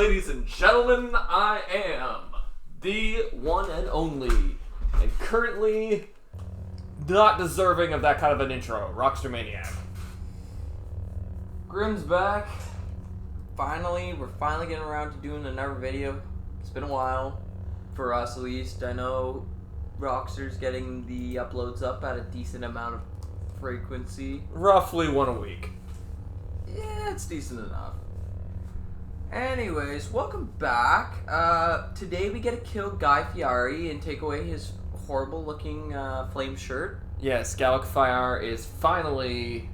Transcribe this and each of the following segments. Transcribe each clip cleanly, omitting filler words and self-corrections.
ladies and gentlemen, I am the one and only, and currently not deserving of that kind of an intro, rockstermaniac. Grim's back. We're finally getting around to doing another video. It's been a while, for us at least. I know Rockster's getting the uploads up at a decent amount of frequency. Roughly one a week. Yeah, it's decent enough. Anyways, welcome back. Today we get to kill Guy Fieri and take away his horrible looking flame shirt. Yes, Galak-tic is finally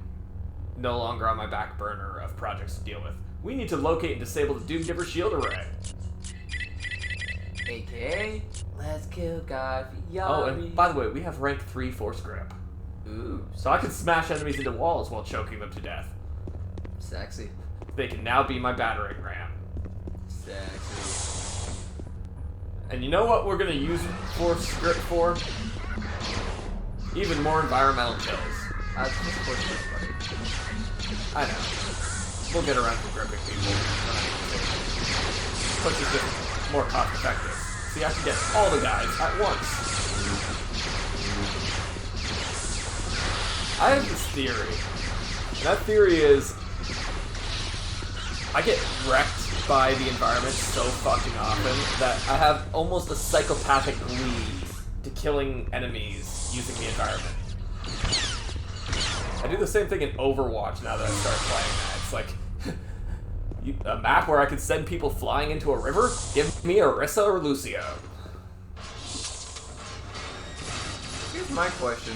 no longer on my back burner of projects to deal with. We need to locate and disable the Doom-Giver shield array. AKA, let's kill Guy Fieri. Oh, and by the way, we have rank 3 force grip. Ooh. So I can smash enemies into walls while choking them to death. Sexy. They can now be my battering ram. Sexy. And you know what we're gonna use force grip for? Even more environmental kills. That's just force grip, buddy. I know. We'll get around to gripping people. Plus it's just more cost effective. So you have to get all the guys at once. I have this theory. And that theory is I get wrecked by the environment so fucking often that I have almost a psychopathic glee to killing enemies using the environment. I do the same thing in Overwatch now that I started playing that. It's like, a map where I can send people flying into a river? Give me Orisa or Lucio. Here's my question.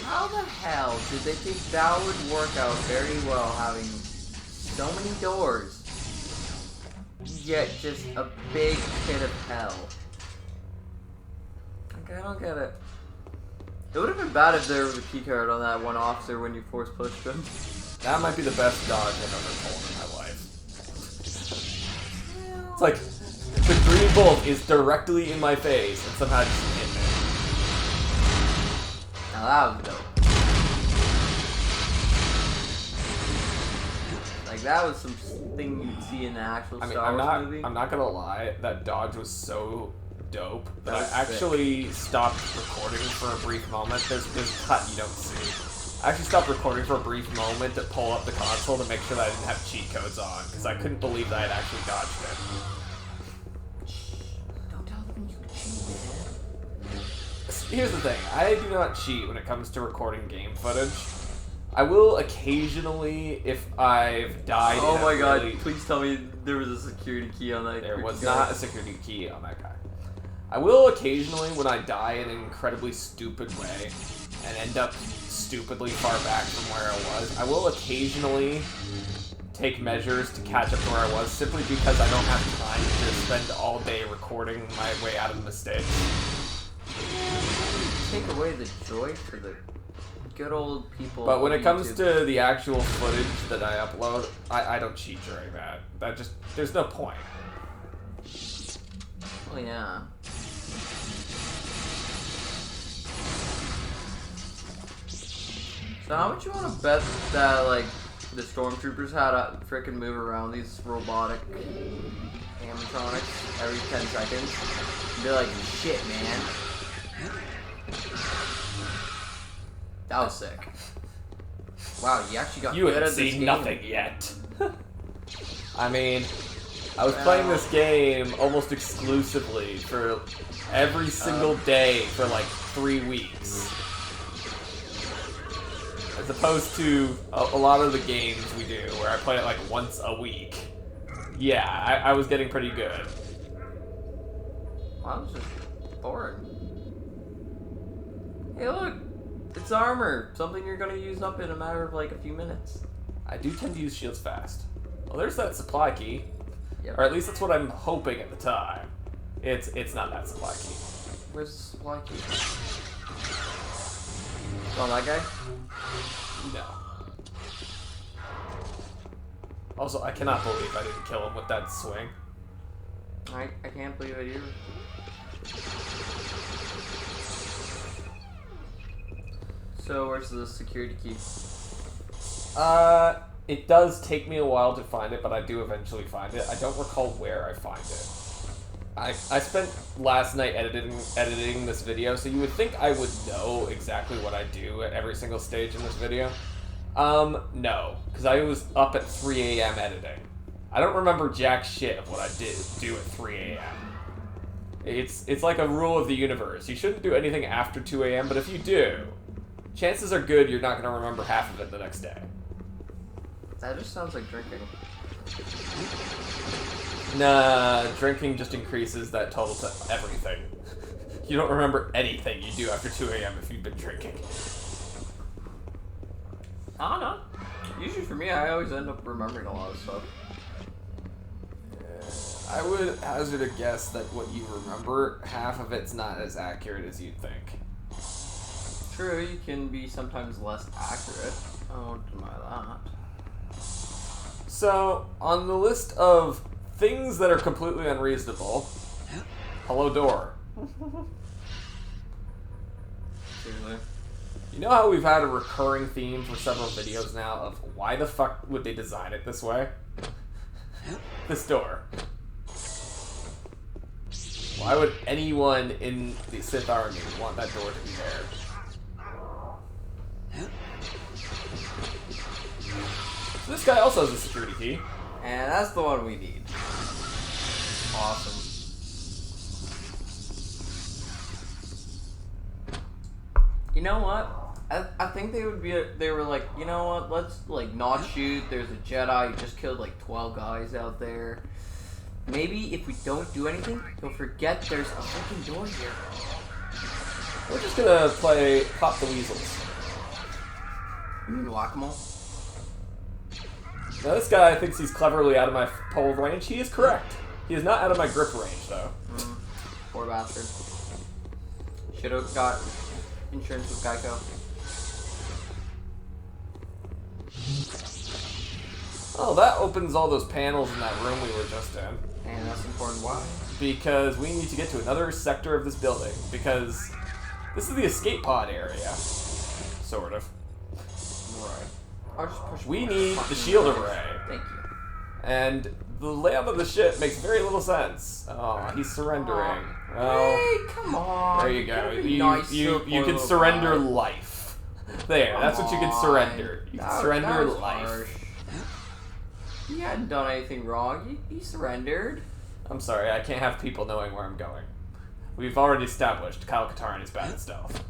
How the hell did they think that would work out very well, having so many doors, yet just a big pit of hell? Like, I don't get it. It would have been bad if there was a keycard on that one officer when you force pushed him. That might be the best dodge I've ever pulled in my life. It's like, the green bolt is directly in my face and somehow just hit me. Now that was dope. Like, that was something you'd see in the actual Star Wars movie. I'm not gonna lie, that dodge was so dope that I That's actually stopped recording for a brief moment. There's cut you don't see. I actually stopped recording for a brief moment to pull up the console to make sure that I didn't have cheat codes on, because I couldn't believe that I had actually dodged it. Don't tell them you cheat, man. Here's the thing, I do not cheat when it comes to recording game footage. I will occasionally if I've died. Oh my god, please tell me there was a security key on that. There was not a security key on that guy. I will occasionally, when I die in an incredibly stupid way and end up stupidly far back from where I was, I will occasionally take measures to catch up to where I was, simply because I don't have time to spend all day recording my way out of mistakes. Take away the joy for the good old people. But when it comes YouTube. to the actual footage that I upload, I don't cheat during that. There's no point. Oh yeah. So how much you want to bet that, like, the stormtroopers had to frickin' move around these robotic animatronics every 10 seconds? And be like, shit, man. That was sick. Wow, you actually got You good haven't at this seen game. nothing yet. I mean, I was playing this game almost exclusively for every single day for like 3 weeks. As opposed to a lot of the games we do where I play it like once a week. Yeah, I was getting pretty good. Well, I was just bored. Hey look! It's armor! Something you're gonna use up in a matter of like a few minutes. I do tend to use shields fast. Well, there's that supply key. Yep. Or at least that's what I'm hoping at the time. It's not that supply key. Where's the supply key? Oh, that guy? No. Also, I cannot believe I didn't kill him with that swing. I can't believe it either. So, where's the security key? It does take me a while to find it, but I do eventually find it. I don't recall where I find it. I spent last night editing this video, so you would think I would know exactly what I do at every single stage in this video. No, because I was up at 3 a.m. editing. I don't remember jack shit of what I did do at 3 a.m. It's like a rule of the universe. You shouldn't do anything after 2 a.m., but if you do, chances are good you're not going to remember half of it the next day. That just sounds like drinking. Nah, drinking just increases that total to everything. You don't remember anything you do after 2 a.m. if you've been drinking. I don't know. Usually for me, I always end up remembering a lot of stuff. I would hazard a guess that what you remember, half of it's not as accurate as you'd think. True, you can be sometimes less accurate. I won't deny that. So, on the list of things that are completely unreasonable, hello door. Seriously. You know how we've had a recurring theme for several videos now of why the fuck would they design it this way? This door. Why would anyone in the Sith army want that door to be there? So this guy also has a security key. And that's the one we need. Awesome. You know what? I think they would be. They were like, you know what? Let's like not shoot. There's a Jedi who just killed like 12 guys out there. Maybe if we don't do anything, he'll forget there's a freaking door here. We're just gonna play Pop the Weasels. You mean whack-a-mole? Now this guy thinks he's cleverly out of my pole range. He is correct. He is not out of my grip range, though. Poor bastard. Should've got insurance with Geico. Oh, that opens all those panels in that room we were just in. And that's important. Why? Because we need to get to another sector of this building. Because this is the escape pod area. Sort of. Right. I'll just push. We need the shield array. Thank you. And the layout of the ship makes very little sense. Oh, he's surrendering. Well, Hey, come on. there you go. Gotta be You nice to a you poor can little surrender guy. life. There, that's what you can Come surrender. on. You can That surrender was life. harsh. He hadn't done anything wrong. He surrendered. I'm sorry, I can't have people knowing where I'm going. We've already established Kyle Katarn is bad at stealth.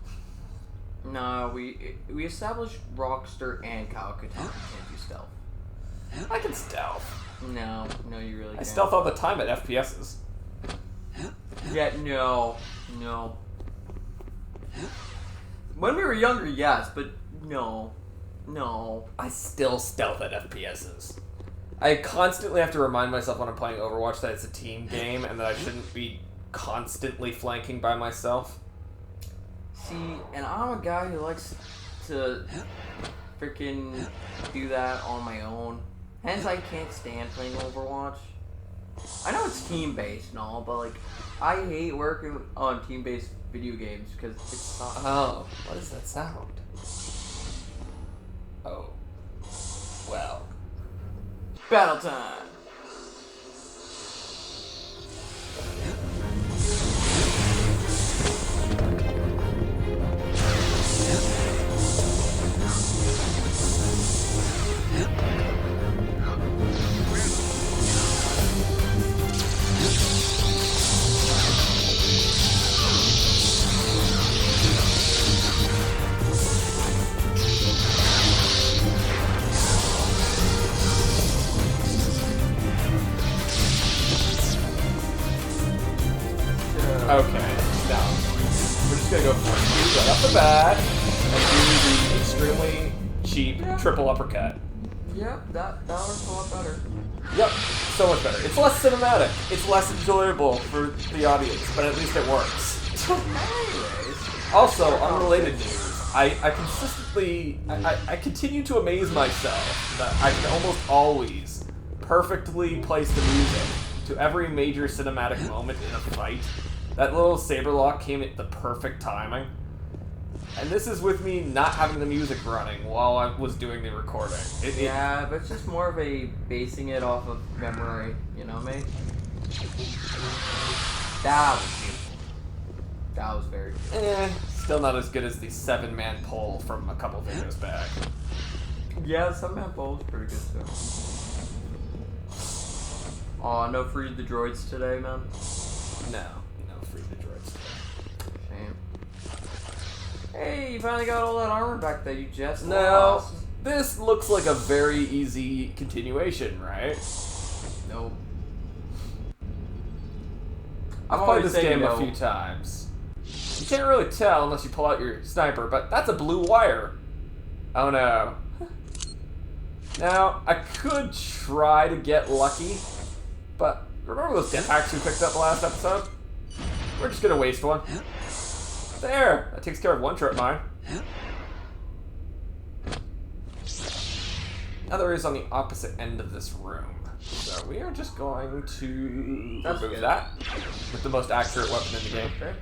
No, we established Rockster and Galak-tic can't do stealth. I can stealth. No, you really can't. I stealth all the time at FPSs. Yeah, no. When we were younger, yes, but no. I still stealth at FPSs. I constantly have to remind myself when I'm playing Overwatch that it's a team game and that I shouldn't be constantly flanking by myself. See, and I'm a guy who likes to freaking do that on my own. Hence, I can't stand playing Overwatch. I know it's team-based and all, but like, I hate working on team-based video games because it sucks. Oh, what does that sound? Oh. Well. Battle time! Okay, now, we're just gonna go for it right off the bat and do the extremely cheap triple uppercut. Yep, that works a lot better. Yep, so much better. It's less cinematic. It's less enjoyable for the audience, but at least it works. Anyways. Also, unrelated news, I continue to amaze myself that I can almost always perfectly place the music to every major cinematic moment in a fight. That little saber lock came at the perfect timing. And this is with me not having the music running while I was doing the recording. Yeah, but it's just more of a basing it off of memory, you know what I mean? That was beautiful. That was very good. Still not as good as the 7-man poll from a couple videos back. Yeah, some man poll was pretty good too. Aw, no free the droids today, man. No free the droids today. Shame. Hey, you finally got all that armor back that you just No, lost. this looks like a very easy continuation, right? Nope. I've played this game a few times. You can't really tell unless you pull out your sniper, but that's a blue wire. Oh no. Now, I could try to get lucky, but remember those jetpacks we picked up last episode? We're just gonna waste one. There! That takes care of one trip mine. Other is on the opposite end of this room. So we are just going to remove that with the most accurate weapon in the game. Okay.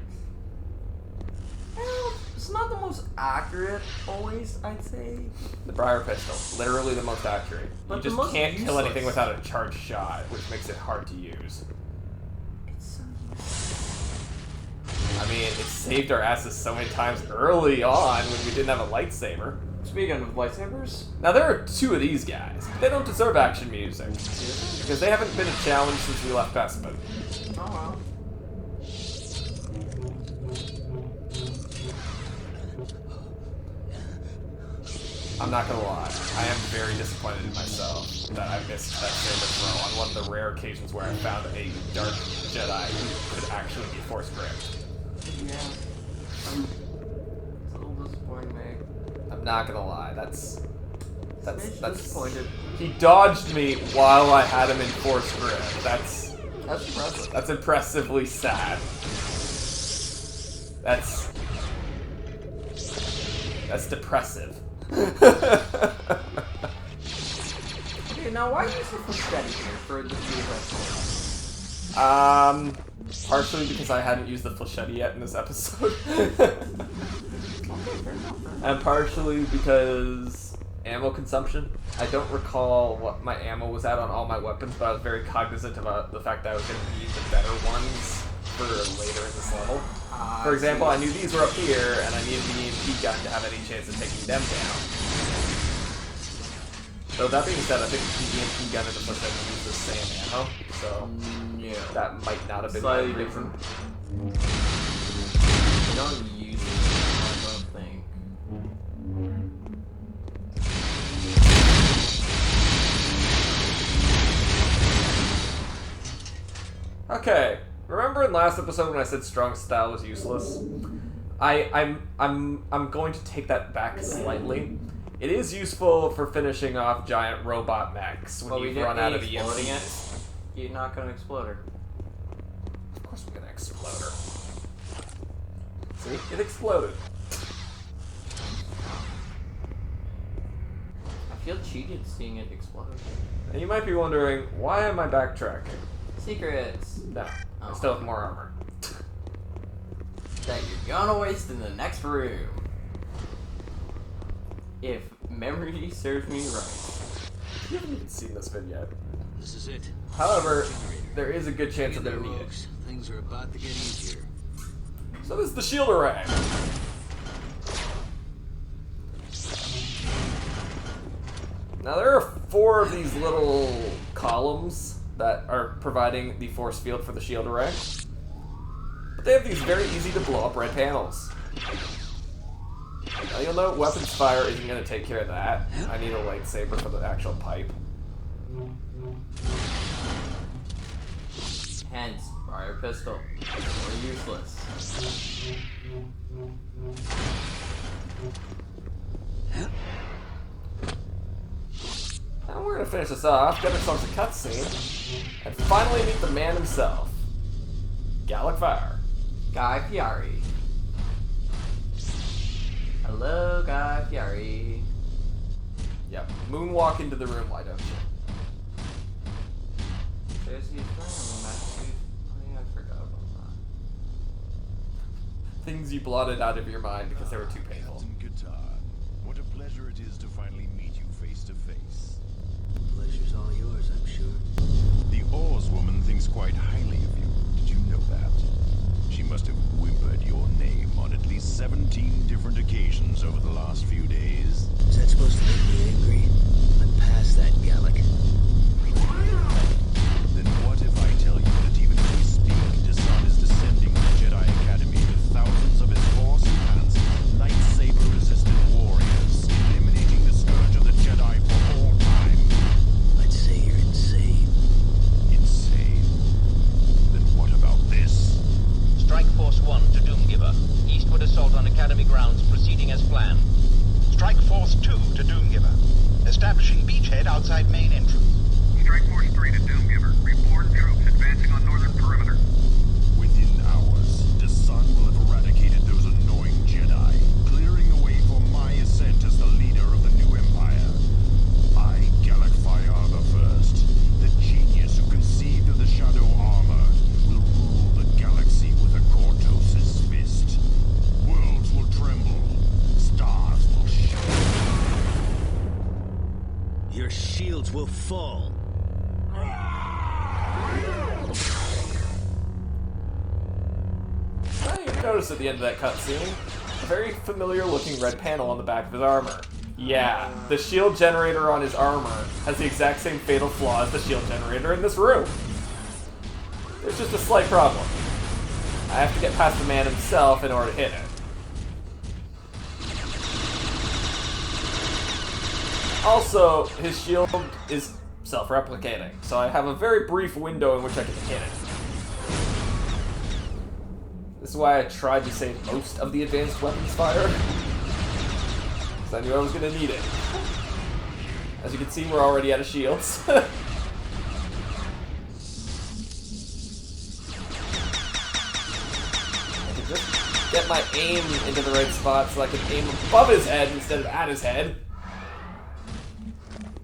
Well, it's not the most accurate always, I'd say. The Briar pistol, literally the most accurate. But you just can't kill anything without a charged shot, which makes it hard to use. It's so useless. I mean, it saved our asses so many times early on when we didn't have a lightsaber. Speaking of lightsabers, Now there are 2 of these guys, but they don't deserve action music because they haven't been a challenge since we left Bespin. oh well. I'm not gonna lie, I am very disappointed in myself that I missed that saber throw on one of the rare occasions where I found a dark Jedi who could actually be force gripped. Yeah. It's a little disappointing, mate. I'm not gonna lie, that's disappointed. He dodged me while I had him in force grip. That's impressive. That's impressively sad. That's depressive. Okay, now why use the flechette here for the few Partially because I hadn't used the flechette yet in this episode. And partially because ammo consumption. I don't recall what my ammo was at on all my weapons, but I was very cognizant about the fact that I was going to need the better ones for later in this level. For example, I knew these were up here, and I needed the EMP gun to have any chance of taking them down. So that being said, I think the EMP gun and the flechette use the same ammo, so yeah. that might not have been Slightly my reason. different. I don't use it, I don't think. Okay, remember in last episode when I said strong style was useless? I'm going to take that back slightly. It is useful for finishing off giant robot mechs when you've run out of EMPs. You're not gonna explode her. Of course we're gonna explode her. See? It exploded. I feel cheated seeing it explode. And you might be wondering, why am I backtracking? Secrets! No, I still have more armor. That you're gonna waste in the next room. If memory serves me right. You haven't even seen this vid yet. This is it. However, there is a good chance that they're needed. Things are about to get easier. So this is the shield array. Now there are 4 of these little columns that are providing the force field for the shield array. But they have these very easy to blow up red panels. Now you'll note weapons fire isn't going to take care of that. I need a lightsaber for the actual pipe. Hence, fire pistol. Or useless. Now we're going to finish this off, get ourselves a cutscene, and finally meet the man himself. Galak-tic. Guy Fieri. Hello, Guy Fieri. Yep, moonwalk into the room, why don't you? There's the flame match. Oh yeah, I forgot about things you blotted out of your mind because they were too painful. Guitar. What a pleasure it is to finally meet you face to face. Pleasure's all yours, I'm sure. The Oars woman thinks quite highly of you. Did you know that? She must have whimpered your name on at least 17 different occasions over the last few days. Is that supposed to make me angry? I'm past that, Galak. Then what if I tell you that even as we speak, Dasan is descending the Jedi Academy with thousands of his Force-enhanced, lightsaber-resistant warriors, eliminating the scourge of the Jedi for all time? I'd say you're insane. Insane. Then what about this? Strike Force 1 to Doomgiver. Eastward assault on Academy grounds proceeding as planned. Strike Force 2 to Doomgiver. Establishing beachhead outside main entrance. Strike Force 3 to Doomgiver. Report troops advancing on northern perimeter. Within hours, Dasan will have eradicated those annoying Jedi, clearing the way for my ascent as the leader of the new Empire. I, Galak the First, the genius who conceived of the Shadow Armor, will rule the galaxy with a Cortosis fist. Worlds will tremble. Stars will shine. Your shields will fall. Well, you notice at the end of that cutscene, a very familiar-looking red panel on the back of his armor. Yeah, the shield generator on his armor has the exact same fatal flaw as the shield generator in this room. There's just a slight problem. I have to get past the man himself in order to hit it. Also, his shield is self-replicating, so I have a very brief window in which I can hit it. This is why I tried to save most of the advanced weapons fire, because I knew I was going to need it. As you can see, we're already out of shields. I can just get my aim into the right spot so I can aim above his head instead of at his head.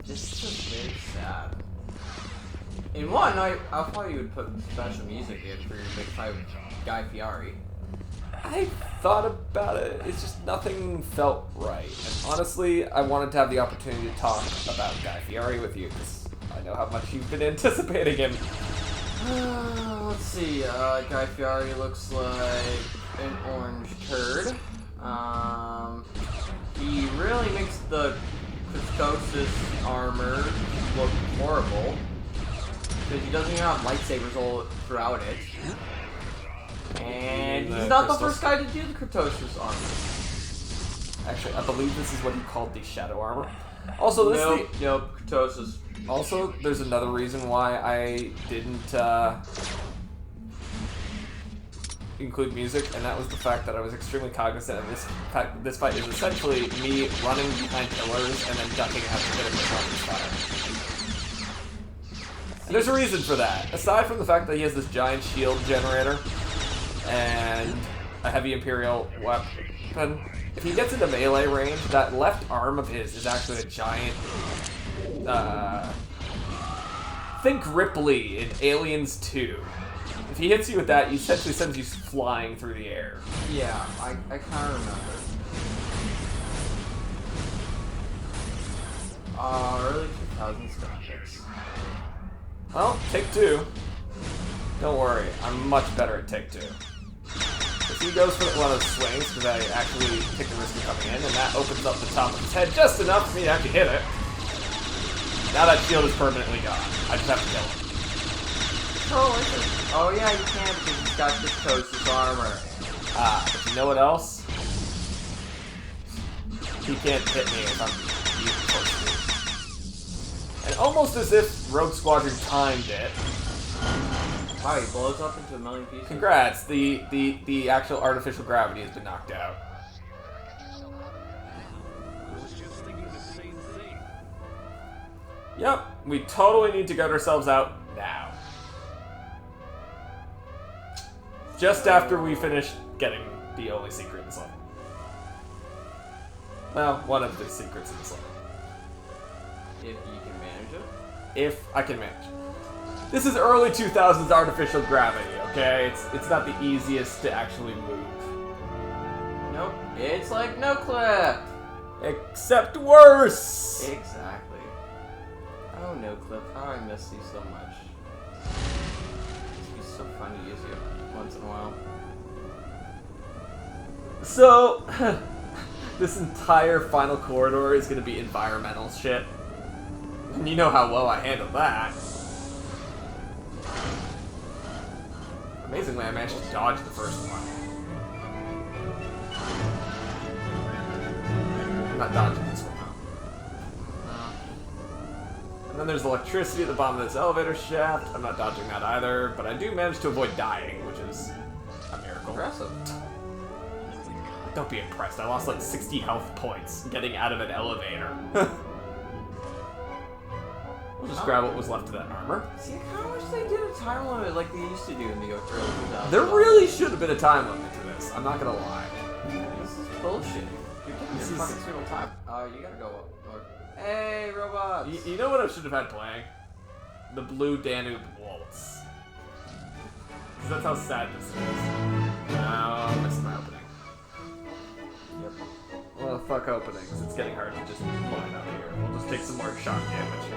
Just very sad. In one, I thought you would put special music in for your big fight with Guy Fieri. I thought about it, it's just nothing felt right. And honestly, I wanted to have the opportunity to talk about Guy Fieri with you, because I know how much you've been anticipating him. Let's see, Guy Fieri looks like an orange turd. He really makes the Cortosis armor look horrible, because he doesn't even have lightsabers all throughout it. And he's not the first guy to do the Cortosis armor. Actually, I believe this is what he called the Shadow Armor. Also, this Nope, Cortosis. Also, there's another reason why I didn't include music, and that was the fact that I was extremely cognizant of this fight is essentially me running behind pillars and then ducking out to hit him with weapons fire. And there's a reason for that. Aside from the fact that he has this giant shield generator and a heavy Imperial weapon, if he gets into melee range, that left arm of his is actually a giant... think Ripley in Aliens 2. If he hits you with that, he essentially sends you flying through the air. Yeah, I kind of remember. Early 2000s graphics. Well, take two. Don't worry, I'm much better at take two. If he goes for one of those swings, because I actually take the risk of coming in, and that opens up the top of his head just enough for me to have to hit it. Now that shield is permanently gone. I just have to kill him. Oh yeah, you can because he's got this Cortosis armor. But you know what else? He can't hit me if I'm using close to. And almost as if Rogue Squadron timed it. Wow, he blows up into a million pieces. Congrats, the actual artificial gravity has been knocked out. I was just thinking the same thing. Yep, we totally need to get ourselves out now. Just after we finish getting the only secret in this level. Well, one of the secrets in this level. If you can manage it. If I can manage. This is early 2000s artificial gravity, okay? It's not the easiest to actually move. It's like no clip. Except worse! Exactly. Oh, no clip. How I miss these so much. It's so fun to use you once in a while. So, this entire final corridor is going to be environmental shit. And you know how well I handled that. Amazingly, I managed to dodge the first one. I'm not dodging this one, though. And then there's electricity at the bottom of this elevator shaft. I'm not dodging that either, but I do manage to avoid dying, which is a miracle. Impressive. Don't be impressed. I lost like 60 health points getting out of an elevator. We'll just grab what was left of that armor. See, I kind of wish they did a time limit like they used to do in the early 2000s. There really should have been a time limit to this. I'm not gonna lie. This is bullshit. You're getting your fucking single time. Oh, you gotta go up. Hey, robots! You know what I should have had playing? The blue Danube Waltz. Because that's how sad this is. No, I missed my opening. Yep. Well, fuck openings. It's getting hard to just line up here. We'll just take some more shock damage.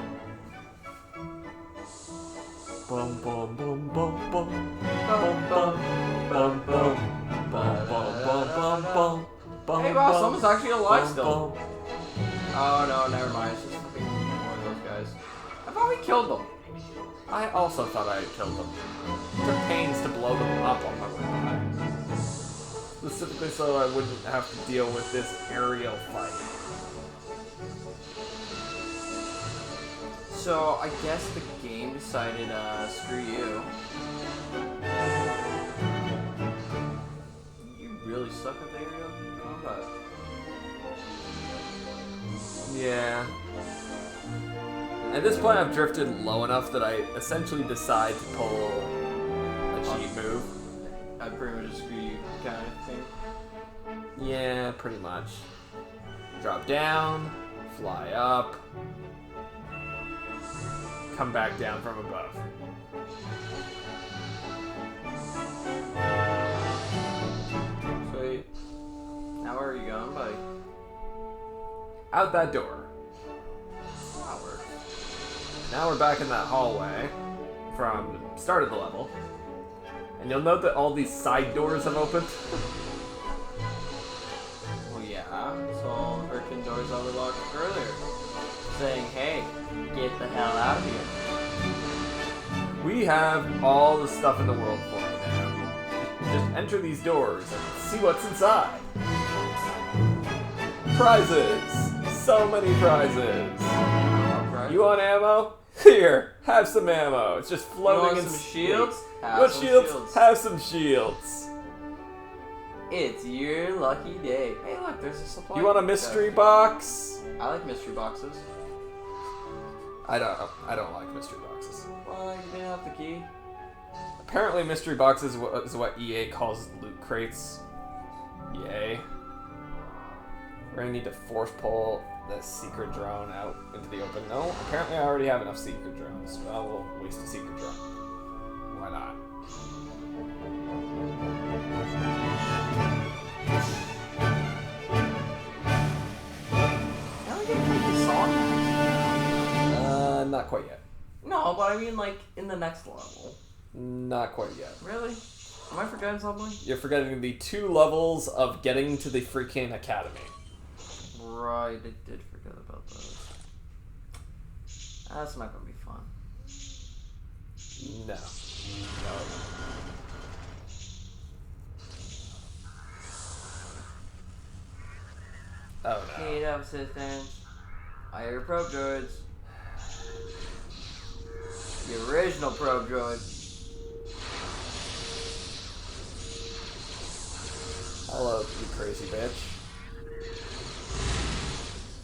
Bum bum bum bum bum bum bum bum bum bum bum bum. Hey boss, someone's actually alive still. Oh no, never mind. It's just fucking more of those guys. I thought we killed them. I also thought I had killed them. Took pains to blow them up on my way by. Specifically so I wouldn't have to deal with this aerial fight. So I guess the game decided, screw you. You really suck at the aerial combat. Yeah. At this point I've drifted low enough that I essentially decide to pull a cheat move. I pretty much screw you kind of thing. Yeah, pretty much. Drop down, fly up, come back down from above. Sweet. Now where are you going, buddy? Out that door. That works. Now we're back in that hallway from the start of the level. And you'll note that all these side doors have opened. Well, yeah. So all the freaking doors I was locked earlier, saying, "Hey, get the hell out of here." We have all the stuff in the world for you now. Just enter these doors and see what's inside. Prizes! So many prizes! You want ammo? Here, have some ammo. It's just floating in some space. shields? Have What some shields? shields. Have some shields. It's your lucky day. Hey, look, there's a supply. You want a mystery box? I like mystery boxes. I don't like mystery boxes. Well, you didn't have the key. Apparently mystery boxes is what EA calls loot crates. Yay. We're gonna need to force pull the secret drone out into the open. No, apparently I already have enough secret drones. Well, we'll waste a secret drone. Why not? Now we get the song. Not quite yet. No, but I mean, like, in the next level. Not quite yet. Really? Am I forgetting something? You're forgetting the 2 levels of getting to the freaking academy. Right, I did forget about those. That's not gonna be fun. No. Oh no. Need help, assistance. Hire probe droids. The original probe droid. Hello, you crazy bitch.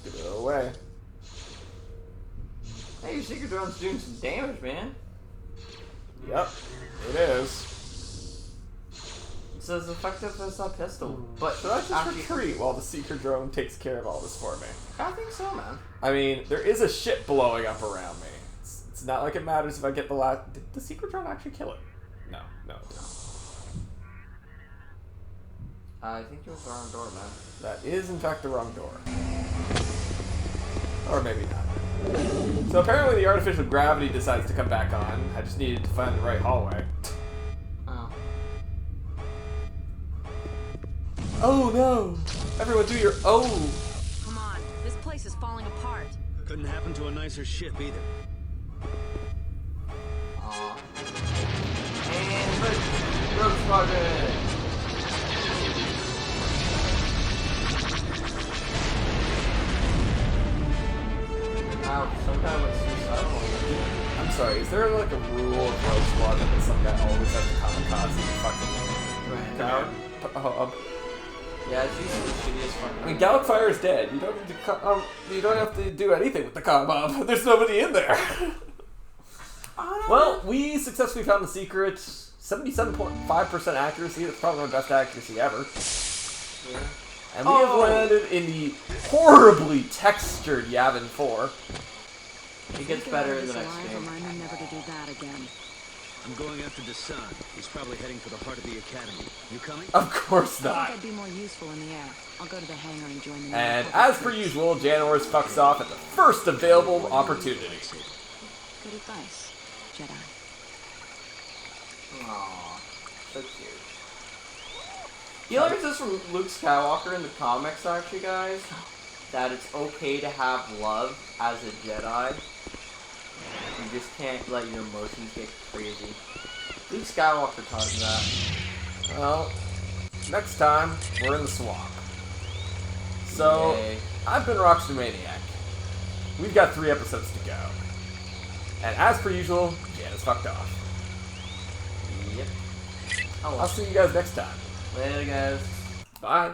Get it away. Hey, your secret drone's doing some damage, man. Yep, it is. It's as effective as a pistol. But Should I just actually, retreat while the secret drone takes care of all this for me? I think so, man. I mean, there is a ship blowing up around me. It's not like it matters if I get the last... Did the secret drone actually kill it? No, it didn't. I think it was the wrong door, man. That is, in fact, the wrong door. Or maybe not. So apparently the artificial gravity decides to come back on. I just needed to find the right hallway. Oh. Oh no! Everyone do your oh! Come on, this place is falling apart. Couldn't happen to a nicer ship either. Aw. And Rogue Squadron! Wow, some guy went suicidal. I'm sorry, is there like a rule of Rogue Squadron that some guy always has to kamikaze fucking Tower? Yeah, it's usually the shittiest one. I mean, Galak-fire is dead. You don't need to you don't have to do anything with the comm up. There's nobody in there. Well, we successfully found the secret. 77.5% accuracy. That's probably my best accuracy ever. Yeah. And we have landed in the horribly textured Yavin 4. It gets better in the next Alive, game. remind me never to do that again. I'm going after Desan. He's probably heading for the heart of the academy. You coming? Of course I not. think I'd be more useful in the air. I'll go to the hangar and join the And new as per usual, Janors fucks off at the first available opportunity. Good advice, Jedi. Aww, so cute. You learned this from Luke Skywalker in the comics, actually, guys. That it's okay to have love as a Jedi. You just can't let your emotions get crazy. Luke Skywalker taught him that. Well, next time, we're in the swamp. So, Yay. I've been rockstermaniac. We've got 3 episodes to go. And as per usual, Jan is fucked off. Yep. I'll see you guys next time. Later, guys. Bye.